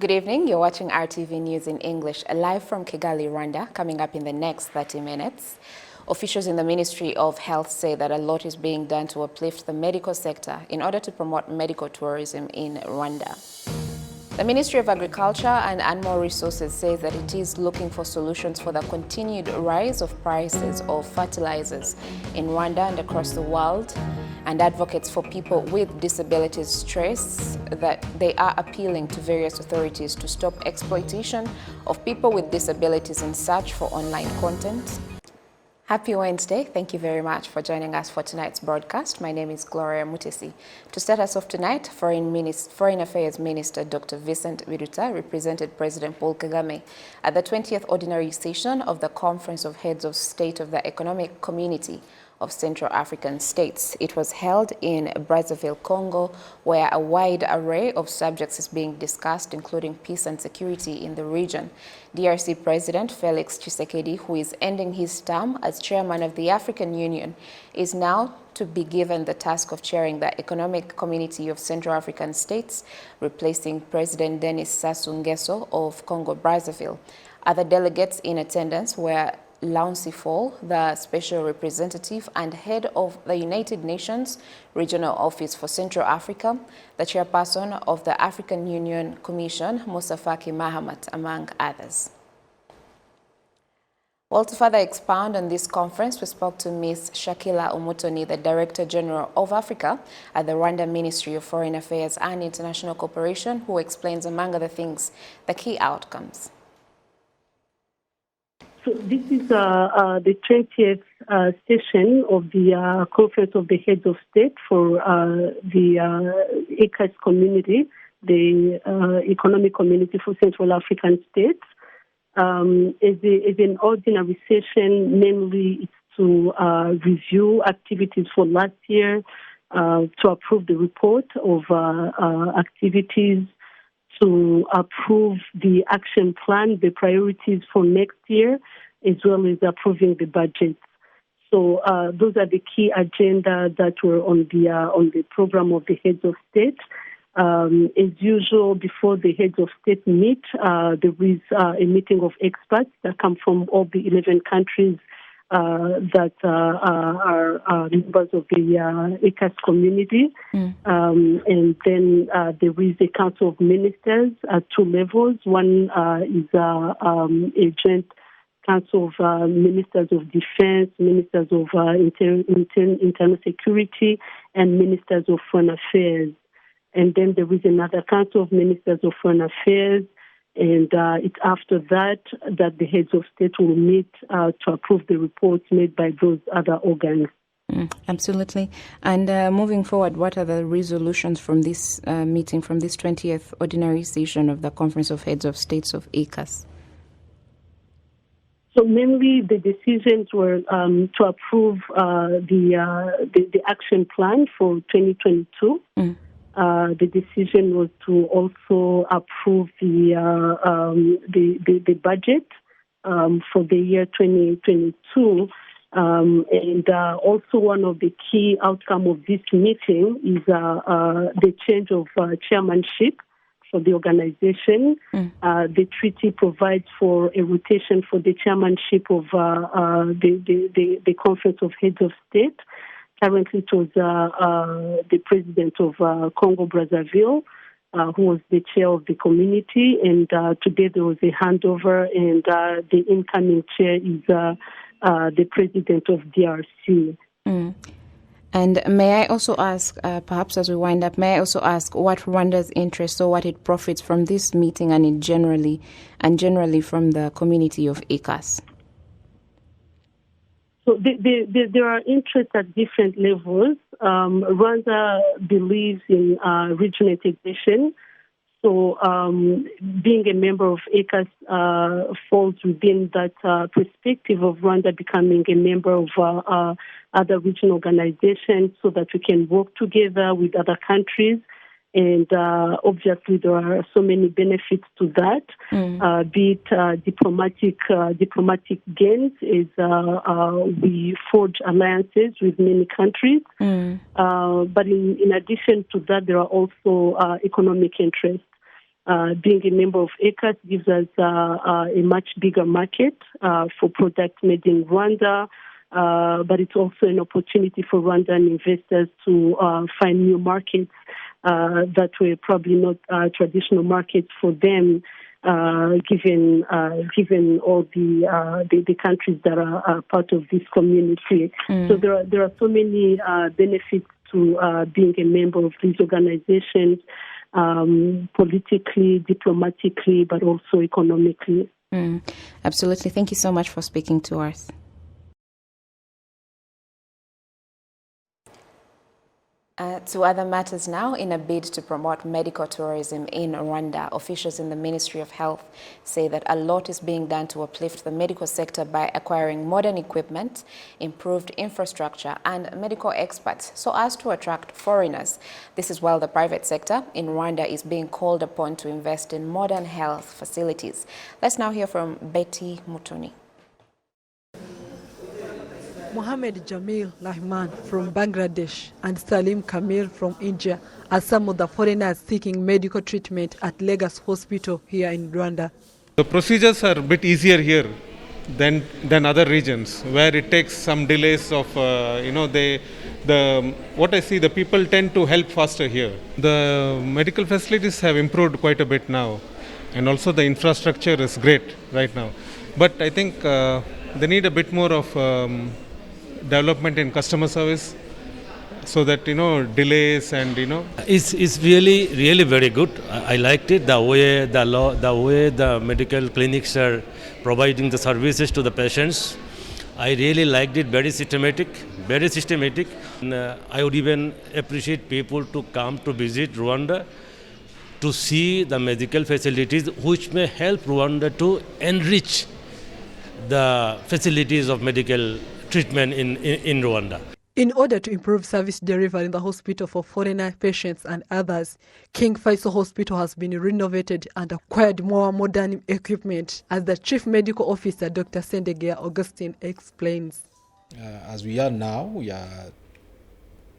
Good evening. You're watching RTV News in English, live from Kigali, Rwanda. Coming up in the next 30 minutes. Officials in the Ministry of Health say that a lot is being done to uplift the medical sector in order to promote medical tourism in Rwanda. The Ministry of Agriculture and Animal Resources says that it is looking for solutions for the continued rise of prices of fertilizers in Rwanda and across the world, and advocates for people with disabilities stress that they are appealing to various authorities to stop exploitation of people with disabilities in search for online content. Happy Wednesday. Thank you very much for joining us for tonight's broadcast. My name is Gloria Mutesi. To start us off tonight, Foreign Affairs Minister Dr. Vincent Biruta represented President Paul Kagame at the 20th Ordinary Session of the Conference of Heads of State of the Economic Community of Central African States. It was held in Brazzaville, Congo, where a wide array of subjects is being discussed, including peace and security in the region. DRC President Felix Tshisekedi, who is ending his term as chairman of the African Union, is now to be given the task of chairing the Economic Community of Central African States, replacing President Denis Sassou Nguesso of Congo-Brazzaville. Other delegates in attendance were Launcy Fall, the Special Representative and Head of the United Nations Regional Office for Central Africa, the Chairperson of the African Union Commission, Musa Faki Mahamat, among others. Well, to further expound on this conference, we spoke to Ms. Shakila Umutoni, the Director General of Africa at the Rwanda Ministry of Foreign Affairs and International Cooperation, who explains, among other things, the key outcomes. So this is the 20th session of the Conference of the Heads of State for the ECAS community, the Economic Community for Central African States. As an ordinary session, mainly it's to review activities for last year, to approve the report of activities, to approve the action plan, the priorities for next year, as well as approving the budget. So those are the key agenda that were on the program of the heads of state. As usual, before the heads of state meet, there is a meeting of experts that come from all the 11 countries that are members of the ECAS community. And then there is a council of ministers at two levels. One is a joint council of ministers of defense, ministers of internal security, and ministers of foreign affairs. And then there is another council of ministers of foreign affairs. And it's after that the heads of state will meet to approve the reports made by those other organs. Absolutely. And moving forward, what are the resolutions from this meeting, from this 20th Ordinary Session of the Conference of Heads of States of ECAS? So mainly the decisions were to approve the action plan for 2022. The decision was to also approve the budget for the year 2022, and also one of the key outcome of this meeting is the change of chairmanship for the organization. The treaty provides for a rotation for the chairmanship of the Conference of Heads of State. Currently, it was the president of Congo-Brazzaville, who was the chair of the community, and today there was a handover, and the incoming chair is the president of DRC. And may I also ask, perhaps as we wind up, may I also ask what Rwanda's interest or what it profits from this meeting and generally from the community of ECAS? So there are interests at different levels. Rwanda believes in regional integration. So being a member of ECAS falls within that perspective of Rwanda becoming a member of other regional organizations so that we can work together with other countries. And obviously, there are so many benefits to that, be it diplomatic gains as we forge alliances with many countries. But in addition to that, there are also economic interests. Being a member of ECAS gives us a much bigger market for products made in Rwanda, but it's also an opportunity for Rwandan investors to find new markets that were probably not traditional markets for them, given all the countries that are part of this community. So there are so many benefits to being a member of these organizations, politically, diplomatically, but also economically. Absolutely. Thank you so much for speaking to us. To other matters now, in a bid to promote medical tourism in Rwanda, officials in the Ministry of Health say that a lot is being done to uplift the medical sector by acquiring modern equipment, improved infrastructure, and medical experts so as to attract foreigners. This is while the private sector in Rwanda is being called upon to invest in modern health facilities. Let's now hear from Betty Mutoni. Mohammed Jamil Rahman from Bangladesh and Salim Kamil from India are some of the foreigners seeking medical treatment at Lagos Hospital here in Rwanda. The procedures are a bit easier here than other regions, where it takes some delays of, what I see, the people tend to help faster here. The medical facilities have improved quite a bit now, and also the infrastructure is great right now. But I think they need a bit more of development in customer service, so that delays and it's really very good. I liked it, the way the medical clinics are providing the services to the patients. I really liked it. Very systematic. And, I would even appreciate people to come to visit Rwanda to see the medical facilities which may help Rwanda to enrich the facilities of medical treatment in Rwanda. In order to improve service delivery in the hospital for foreigner patients and others, King Faisal Hospital has been renovated and acquired more modern equipment, as the Chief Medical Officer, Dr. Sendegea Augustine, explains. As we are now, we are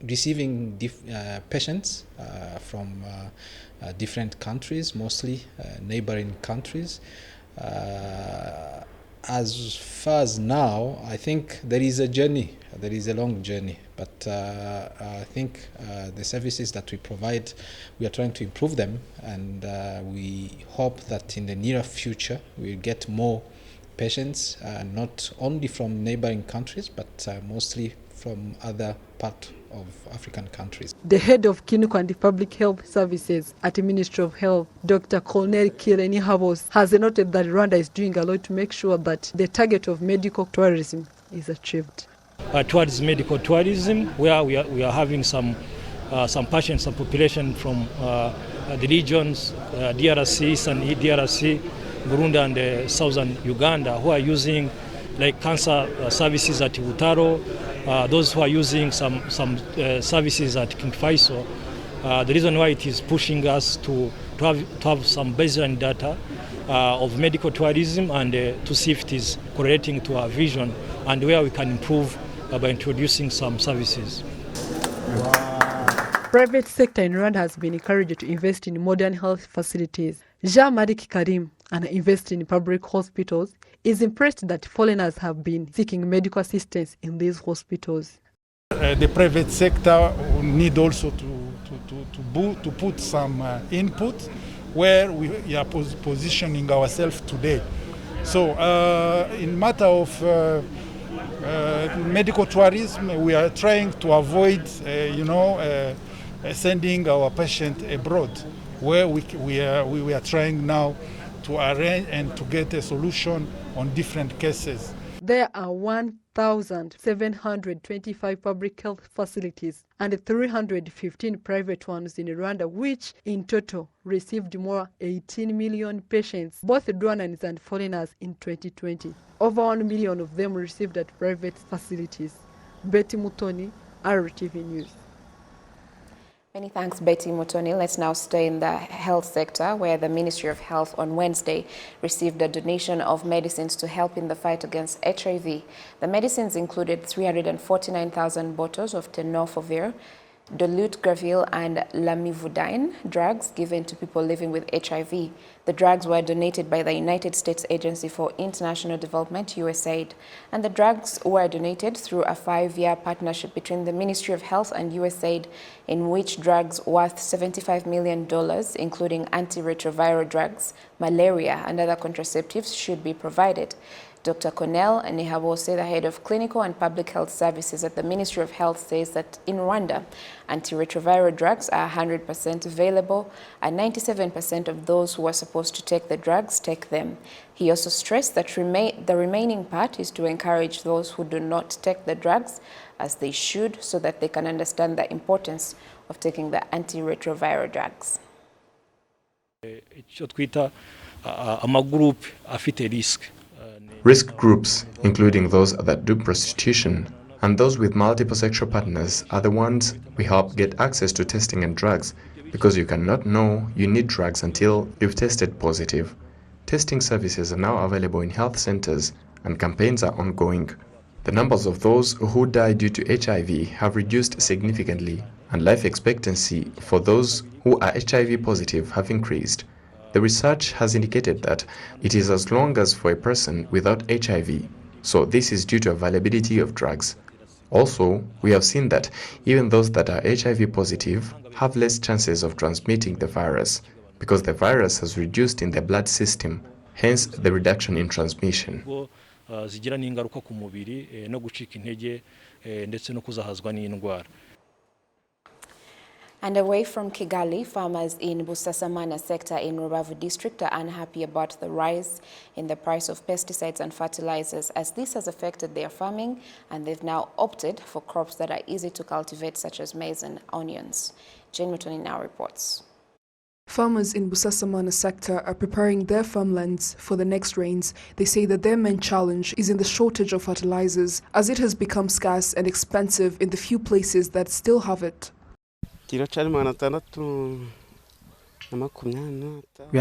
receiving patients from different countries, mostly neighboring countries. As far as now, I think there is a journey. There is a long journey, but I think the services that we provide, we are trying to improve them, and we hope that in the near future we'll get more patients, not only from neighboring countries, but mostly from other parts of African countries. The head of clinical and public health services at the Ministry of Health, Dr. Colonel Kireni Habos, has noted that Rwanda is doing a lot to make sure that the target of medical tourism is achieved. Towards medical tourism, where we are having some patients, some population from the regions, DRC, and DRC, Burundi, and southern Uganda, who are using like cancer services at Butaro, those who are using some services at King Faisal. The reason why it is pushing us to have some baseline data of medical tourism and to see if it is correlating to our vision and where we can improve by introducing some services. Private sector in Rwanda has been encouraged to invest in modern health facilities. Jean-Marie Karim, an investor in public hospitals, is impressed that foreigners have been seeking medical assistance in these hospitals. The private sector need also to put some input where we are positioning ourselves today. So in matter of medical tourism, we are trying to avoid, sending our patient abroad, where we are trying now to arrange and to get a solution on different cases. There are 1,725 public health facilities and 315 private ones in Rwanda, which in total received more 18 million patients, both Rwandans and foreigners, in 2020. Over 1 million of them received at private facilities. Betty Mutoni, RwandaTV News. Many thanks, Betty Mutoni. Let's now stay in the health sector, where the Ministry of Health on Wednesday received a donation of medicines to help in the fight against HIV. The medicines included 349,000 bottles of tenofovir, dolutegravir and lamivudine, drugs given to people living with HIV. The drugs were donated by the United States Agency for International Development, USAID, and the drugs were donated through a 5-year partnership between the Ministry of Health and USAID, in which drugs worth $75 million, including antiretroviral drugs, malaria, and other contraceptives, should be provided. Dr. Cornell Nihabose, the head of Clinical and Public Health Services at the Ministry of Health, says that in Rwanda, antiretroviral drugs are 100% available, and 97% of those who are supposed to take the drugs take them. He also stressed that the remaining part is to encourage those who do not take the drugs as they should, so that they can understand the importance of taking the antiretroviral drugs. Risk groups, including those that do prostitution and those with multiple sexual partners, are the ones we help get access to testing and drugs, because you cannot know you need drugs until you've tested positive. Testing services are now available in health centers and campaigns are ongoing. The numbers of those who die due to HIV have reduced significantly, and life expectancy for those who are HIV positive have increased. The research has indicated that it is as long as for a person without HIV, so this is due to availability of drugs. Also, we have seen that even those that are HIV positive have less chances of transmitting the virus, because the virus has reduced in the blood system, hence the reduction in transmission. And away from Kigali, farmers in Busasamana sector in Rubavu district are unhappy about the rise in the price of pesticides and fertilizers, as this has affected their farming, and they've now opted for crops that are easy to cultivate, such as maize and onions. Jane Mutoni now reports. Farmers in Busasamana sector are preparing their farmlands for the next rains. They say that their main challenge is in the shortage of fertilizers, as it has become scarce and expensive in the few places that still have it. We are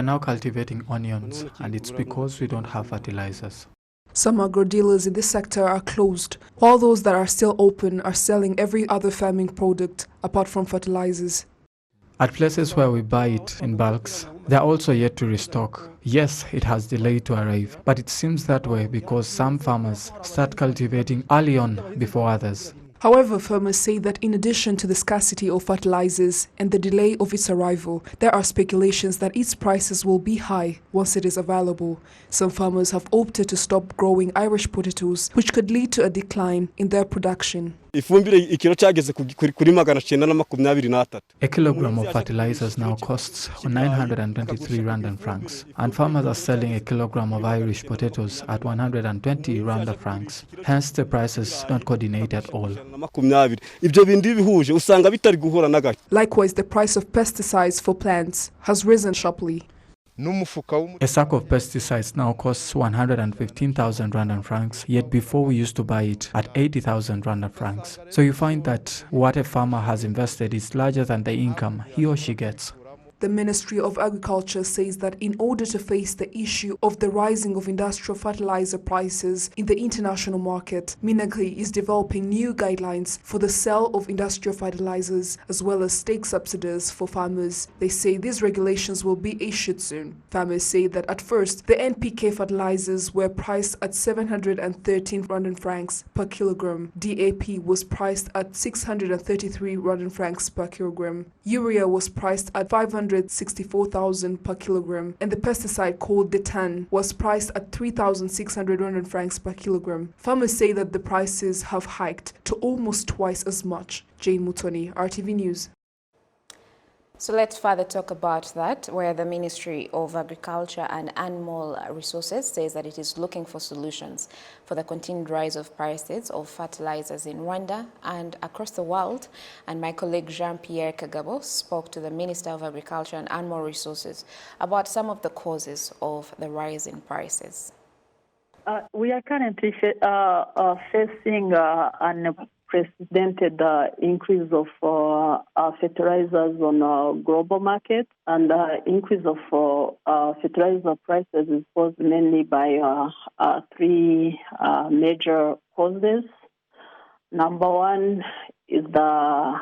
now cultivating onions, and it's because we don't have fertilizers. Some agro dealers in this sector are closed, while those that are still open are selling every other farming product apart from fertilizers. At places where we buy it in bulks, they are also yet to restock. Yes, it has delayed to arrive, but it seems that way because some farmers start cultivating early on before others. However, farmers say that in addition to the scarcity of fertilizers and the delay of its arrival, there are speculations that its prices will be high once it is available. Some farmers have opted to stop growing Irish potatoes, which could lead to a decline in their production. A kilogram of fertilizers now costs 923 Rwandan francs, and farmers are selling a kilogram of Irish potatoes at 120 Rwanda francs. Hence, the prices don't coordinate at all. Likewise, the price of pesticides for plants has risen sharply. A sack of pesticides now costs 115,000 Rwandan francs, yet before we used to buy it at 80,000 Rwandan francs. So you find that what a farmer has invested is larger than the income he or she gets. The Ministry of Agriculture says that in order to face the issue of the rising of industrial fertilizer prices in the international market, Minagri is developing new guidelines for the sale of industrial fertilizers as well as state subsidies for farmers. They say these regulations will be issued soon. Farmers say that at first, the NPK fertilizers were priced at 713 Rwandan francs per kilogram. DAP was priced at 633 Rwandan francs per kilogram. Urea was priced at 564,000 per kilogram, and the pesticide called Bulletin was priced at 3,600 francs per kilogram. Farmers say that the prices have hiked to almost twice as much. Jane Mutoni, RTV News. So let's further talk about that, where the Ministry of Agriculture and Animal Resources says that it is looking for solutions for the continued rise of prices of fertilizers in Rwanda and across the world. And my colleague Jean-Pierre Kagabo spoke to the Minister of Agriculture and Animal Resources about some of the causes of the rise in prices. We are currently facing an unprecedented increase of fertilizers on global market, and increase of fertilizer prices is caused mainly by three major causes. Number one is the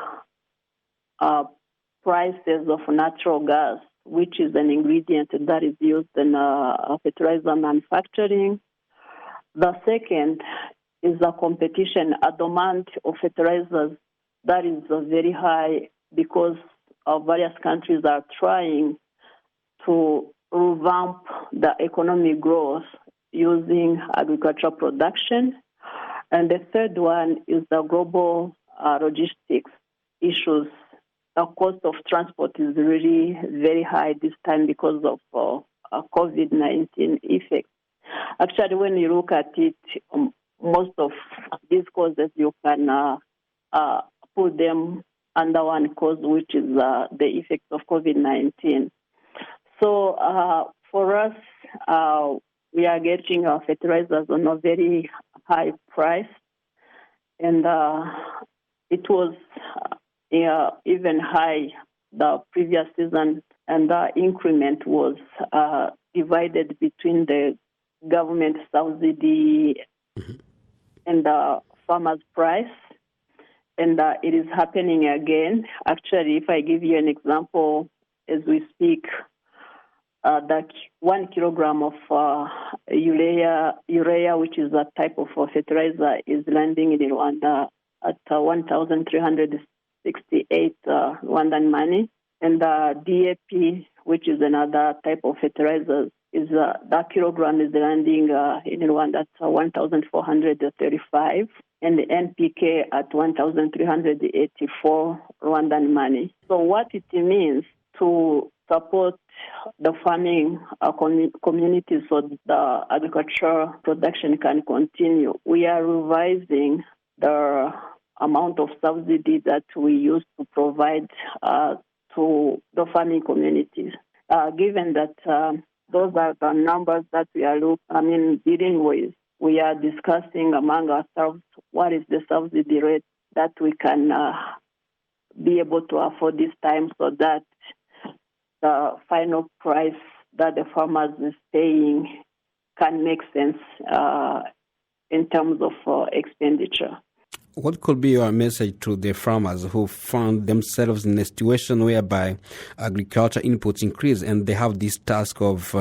prices of natural gas, which is an ingredient that is used in fertilizer manufacturing. The second is the competition, a demand of fertilizers that is very high because various countries are trying to revamp the economic growth using agricultural production. And the third one is the global logistics issues. The cost of transport is really very high this time because of COVID-19 effects. Actually, when you look at it, most of these causes you can put them under one cause, which is the effects of COVID-19. So for us, we are getting our fertilizers on a very high price, and it was even high the previous season, and the increment was divided between the government subsidy and the farmer's price. And it is happening again. Actually, if I give you an example, as we speak, that 1 kilogram of urea, which is a type of fertilizer, is landing in Rwanda at 1,368 Rwandan money. And DAP, which is another type of fertilizer, is that kilogram is landing in Rwanda at 1,435, and the NPK at 1,384 Rwandan money. So what it means to support the farming community so the agricultural production can continue, we are revising the amount of subsidy that we used to provide to the farming communities. Given that those are the numbers that we are dealing with, we are discussing among ourselves what is the subsidy rate that we can be able to afford this time so that the final price that the farmers is paying can make sense in terms of expenditure. What could be your message to the farmers who found themselves in a situation whereby agriculture inputs increase and they have this task of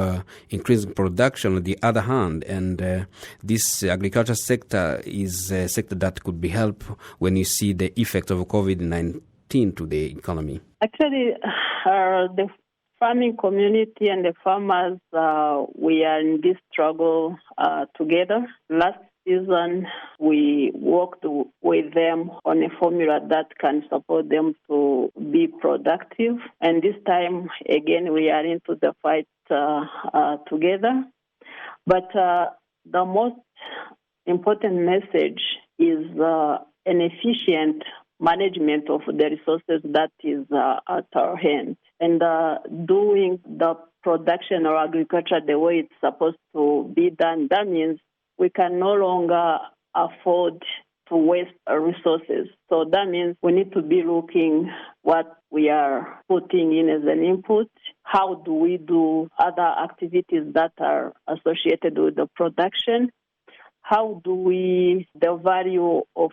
increasing production on the other hand, and this agriculture sector is a sector that could be helped when you see the effect of COVID-19 to the economy? Actually, the farming community and the farmers, we are in this struggle together. Last season, we worked with them on a formula that can support them to be productive. And this time, again, we are into the fight together. But the most important message is an efficient management of the resources that is at our hand, and doing the production or agriculture the way it's supposed to be done. That means we can no longer afford to waste our resources. So that means we need to be looking what we are putting in as an input. How do we do other activities that are associated with the production? How do we, the value of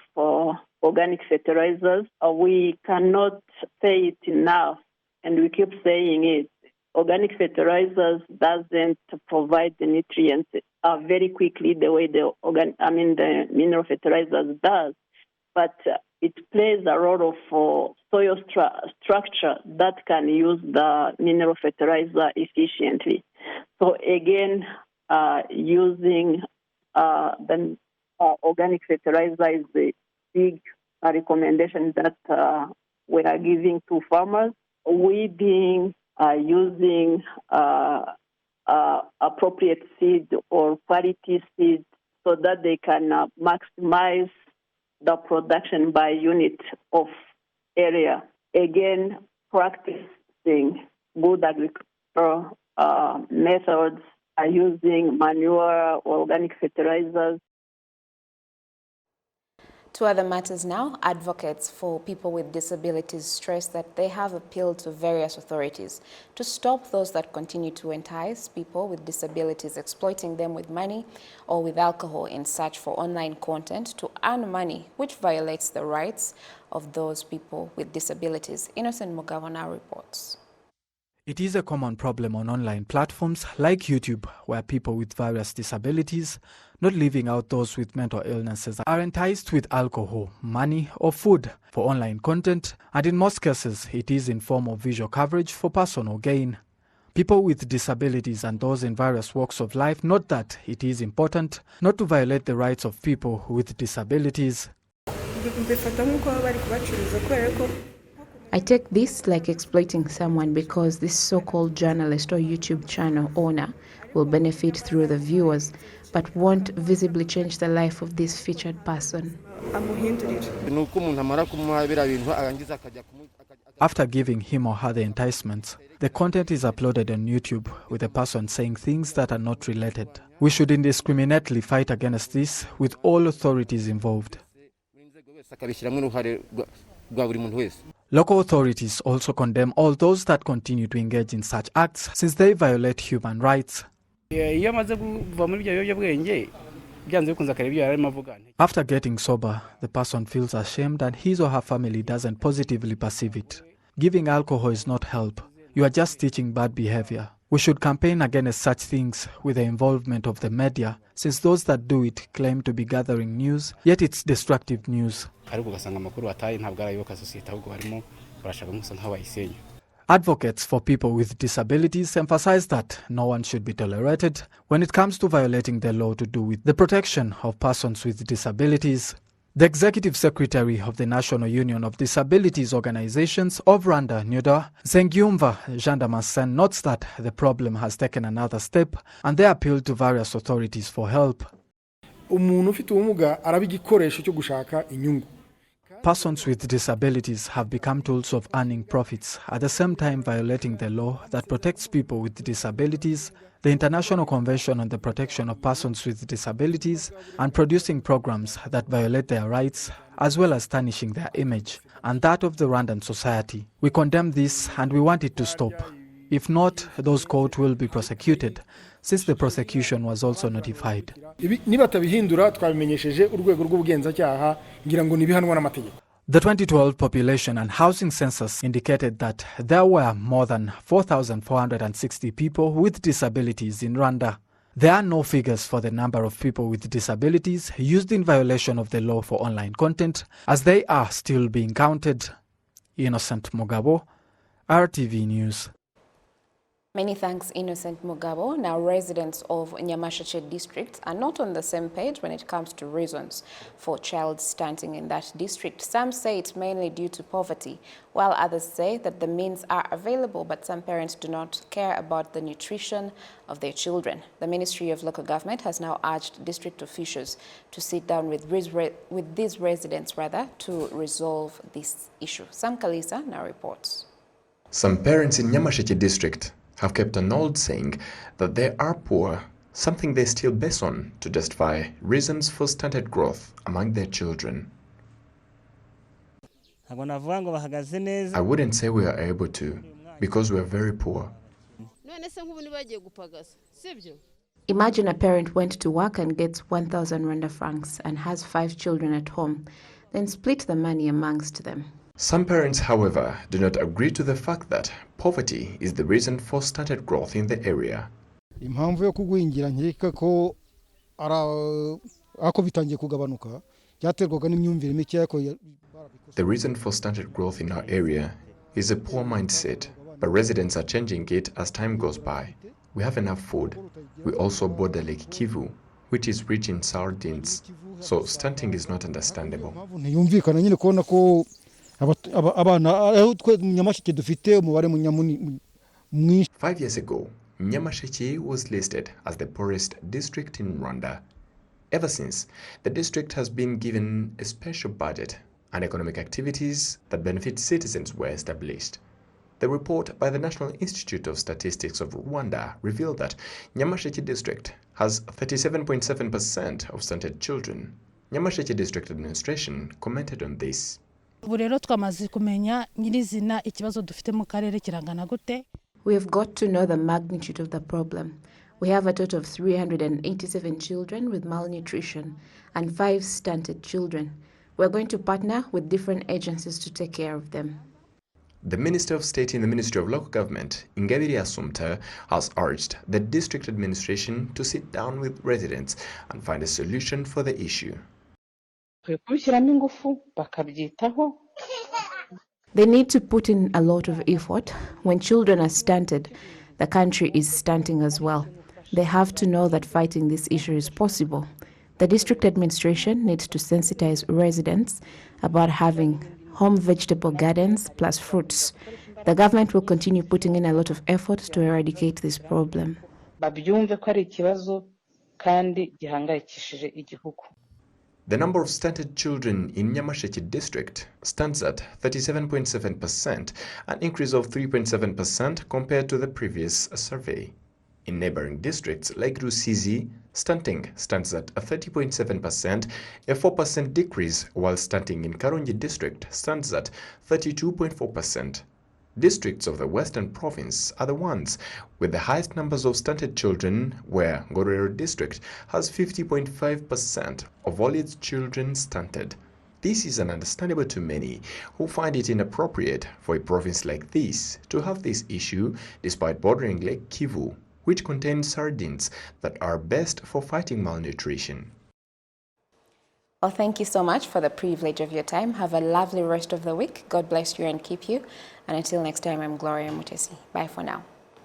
organic fertilizers? We cannot say it enough, and we keep saying it. Organic fertilizers doesn't provide the nutrients very quickly the way the mineral fertilizers does, but it plays a role of soil structure that can use the mineral fertilizer efficiently. So again, using the organic fertilizer is the big recommendation that we are giving to farmers. We being using appropriate seed or quality seed so that they can maximize the production by unit of area. Again, practicing good agricultural methods, using manure or organic fertilizers. To other matters now, advocates for people with disabilities stress that they have appealed to various authorities to stop those that continue to entice people with disabilities, exploiting them with money or with alcohol in search for online content to earn money, which violates the rights of those people with disabilities. Innocent Mugabo now reports. It is a common problem on online platforms like YouTube, where people with various disabilities, not leaving out those with mental illnesses, are enticed with alcohol, money, or food for online content, and in most cases, it is in form of visual coverage for personal gain. People with disabilities and those in various walks of life note that it is important not to violate the rights of people with disabilities. I take this like exploiting someone because this so-called journalist or YouTube channel owner will benefit through the viewers, but won't visibly change the life of this featured person. After giving him or her the enticements, the content is uploaded on YouTube with the person saying things that are not related. We should indiscriminately fight against this with all authorities involved. Local authorities also condemn all those that continue to engage in such acts since they violate human rights. After getting sober, the person feels ashamed and his or her family doesn't positively perceive it. Giving alcohol is not help. You are just teaching bad behavior. We should campaign against such things with the involvement of the media, since those that do it claim to be gathering news, yet it's destructive news. Advocates for people with disabilities emphasize that no one should be tolerated when it comes to violating the law to do with the protection of persons with disabilities. The Executive Secretary of the National Union of Disabilities Organizations of Rwanda, NUDA, Nsengiyumva Jean-Damascene, notes that the problem has taken another step and they appeal to various authorities for help. Persons with disabilities have become tools of earning profits, at the same time violating the law that protects people with disabilities, the International Convention on the Protection of Persons with Disabilities, and producing programs that violate their rights, as well as tarnishing their image and that of the Rwandan society. We condemn this and we want it to stop. If not, those caught will be prosecuted, since the prosecution was also notified. The 2012 population and housing census indicated that there were more than 4,460 people with disabilities in Rwanda. There are no figures for the number of people with disabilities used in violation of the law for online content, as they are still being counted. Innocent Mugabo, RTV News. Many thanks, Innocent Mugabo. Now, residents of Nyamasheche district are not on the same page when it comes to reasons for child stunting in that district. Some say it's mainly due to poverty, while others say that the means are available, but some parents do not care about the nutrition of their children. The Ministry of Local Government has now urged district officials to sit down with these residents to resolve this issue. Sam Kalisa now reports. Some parents in Nyamasheche district have kept an old saying that they are poor, something they still base on to justify reasons for stunted growth among their children. I wouldn't say we are able to, because we are very poor. Imagine a parent went to work and gets 1,000 Rwanda francs and has 5 children at home, then split the money amongst them. Some parents, however, do not agree to the fact that poverty is the reason for stunted growth in the area. The reason for stunted growth in our area is a poor mindset, but residents are changing it as time goes by. We have enough food. We also border Lake Kivu, which is rich in sardines, so stunting is not understandable. 5 years ago, Nyamasheche was listed as the poorest district in Rwanda. Ever since, the district has been given a special budget and economic activities that benefit citizens were established. The report by the National Institute of Statistics of Rwanda revealed that Nyamasheche district has 37.7% of stunted children, Nyamasheke District Administration commented on this. We have got to know the magnitude of the problem. We have a total of 387 children with malnutrition and 5 stunted children. We're going to partner with different agencies to take care of them. The Minister of State in the Ministry of Local Government, Ingabire Assumpta, has urged the district administration to sit down with residents and find a solution for the issue. They need to put in a lot of effort. When children are stunted, the country is stunting as well. They have to know that fighting this issue is possible. The district administration needs to sensitize residents about having home vegetable gardens plus fruits. The government will continue putting in a lot of effort to eradicate this problem. The number of stunted children in Nyamasheke district stands at 37.7%, an increase of 3.7% compared to the previous survey. In neighboring districts like Rusizi, stunting stands at 30.7%, a 4% decrease, while stunting in Karongi district stands at 32.4%. Districts of the Western Province are the ones with the highest numbers of stunted children, where Ngororero district has 50.5% of all its children stunted. This is understandable to many who find it inappropriate for a province like this to have this issue despite bordering Lake Kivu, which contains sardines that are best for fighting malnutrition. Well, thank you so much for the privilege of your time. Have a lovely rest of the week. God bless you and keep you. And until next time, I'm Gloria Mutesi. Bye for now.